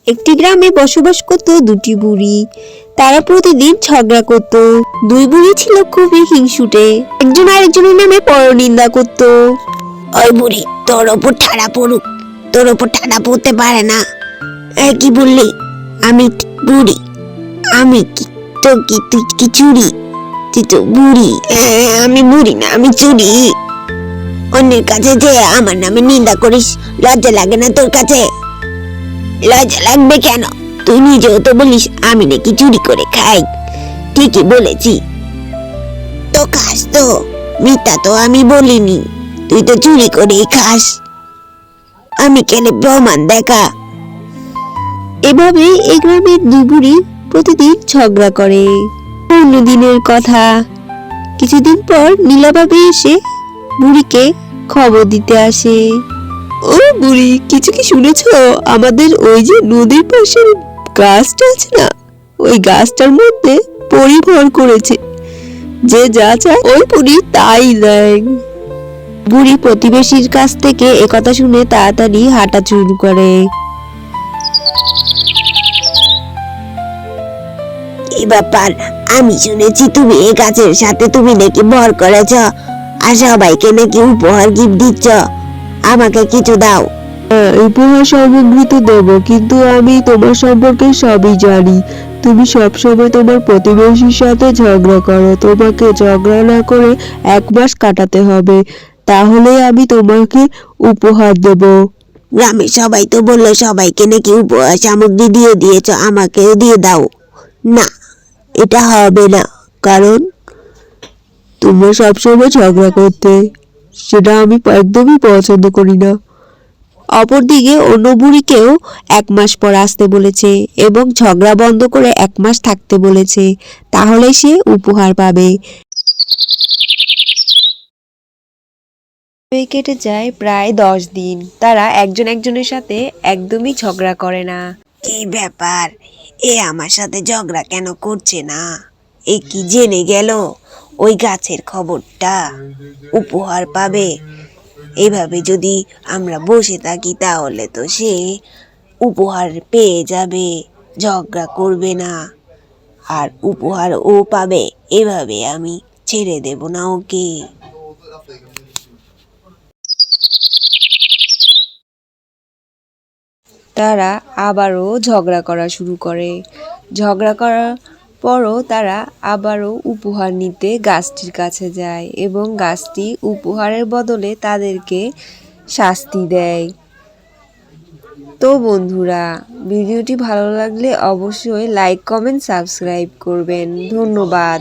একটি গ্রামে বসবাস করত দুটি বুড়ি। তারা প্রতিদিন ঝগড়া করত। দুই বুড়ি ছিল খুবই হিংসুটে, একজন আরেকজনের নামে পরনিন্দা করত। ওই বুড়ি তোর ওপর ঠাড়া পড়ুক, তোর ওপর ঠাড়া পড়তে পারে না। কি বললি? আমি বুড়ি? আমি কি তো কি তুই কি চুরি? তুই তো বুড়ি। আমি বুড়ি না, আমি চুরি। অন্যের কাছে যে আমার নামে নিন্দা করিস, লজ্জা লাগে না তোর কাছে? লজ্জা লাগবে কেন? তুই নিজেও তো বলিস আমি নাকি চুরি করে খাই। ঠিকই বলেছি। তো খাস তো, মিথ্যা তো আমি বলিনি। তুই তো চুরি করেই খাস। আমি কেলে প্রমাণ দেখা। এভাবে এই গ্রামের দুই বুড়ি প্রতিদিন ঝগড়া করে। অন্যদিনের কথা, কিছুদিন পর নীলাভাবি এসে বুড়িকে খবর দিতে আসে। ও বুড়ি, কিছু কি শুনেছ? আমাদের ওই যে নদীর পাশের গাছটা আছে না, ওই গাছটার মধ্যে পরী ভর করেছে। যে যা চায় ওই পরী তাই দেয়। বুড়ি প্রতিবেশীর কাছ থেকে একথা শুনে তাড়াতাড়ি হাঁটা শুরু করে। কি ব্যাপার? আমি শুনেছি তুমি এই গাছের সাথে তুমি নাকি ভর করেছ, আর সবাইকে নাকি উপহার গিফট দিচ্ছ। আমাকে কিছু দাও। উপহার সামগ্রী তো দেবো, কিন্তু আমি তোমার সম্পর্কে সবই জানি। তুমি সবসময় তোমার প্রতিবেশীর সাথে ঝগড়া করো। তোমাকে ঝগড়া না করে 1 মাস কাটাতে হবে, তাহলে আমি তোমাকে উপহার দেব। গ্রামের সবাই তো বললো সবাইকে নাকি উপহার সামগ্রী দিয়ে দিয়েছ, আমাকেও দিয়ে দাও। না, এটা হবে না। কারণ তোমরা সবসময় ঝগড়া করতে, সেটা আমি একদমই পছন্দ করি না। অপরদিকে অন্য বুড়িকেও 1 মাস পর আসতে বলেছে এবং ঝগড়া বন্ধ করে 1 মাস থাকতে বলেছে, তাহলে সে উপহার পাবে। কেটে যায় প্রায় 10 দিন। তারা একজন একজনের সাথে একদমই ঝগড়া করে না। কি ব্যাপার? এ আমার সাথে ঝগড়া কেন করছে না? এ কি জেনে গেল ওই গাছের খবরটা? উপহার পাবে। এভাবে যদি আমরা বসে থাকি তাহলে তো সে উপহার পেয়ে যাবে, ঝগড়া করবে না, আর উপহার ও পাবে। এভাবে আমি ছেড়ে দেব না ওকে। তারা আবারও ঝগড়া করা শুরু করে। ঝগড়া করার পরও তারা আবারও উপহার নিতে গাছটির কাছে যায় এবং গাছটি উপহারের বদলে তাদেরকে শাস্তি দেয়। তো বন্ধুরা, ভিডিওটি ভালো লাগলে অবশ্যই লাইক, কমেন্ট, সাবস্ক্রাইব করবেন। ধন্যবাদ।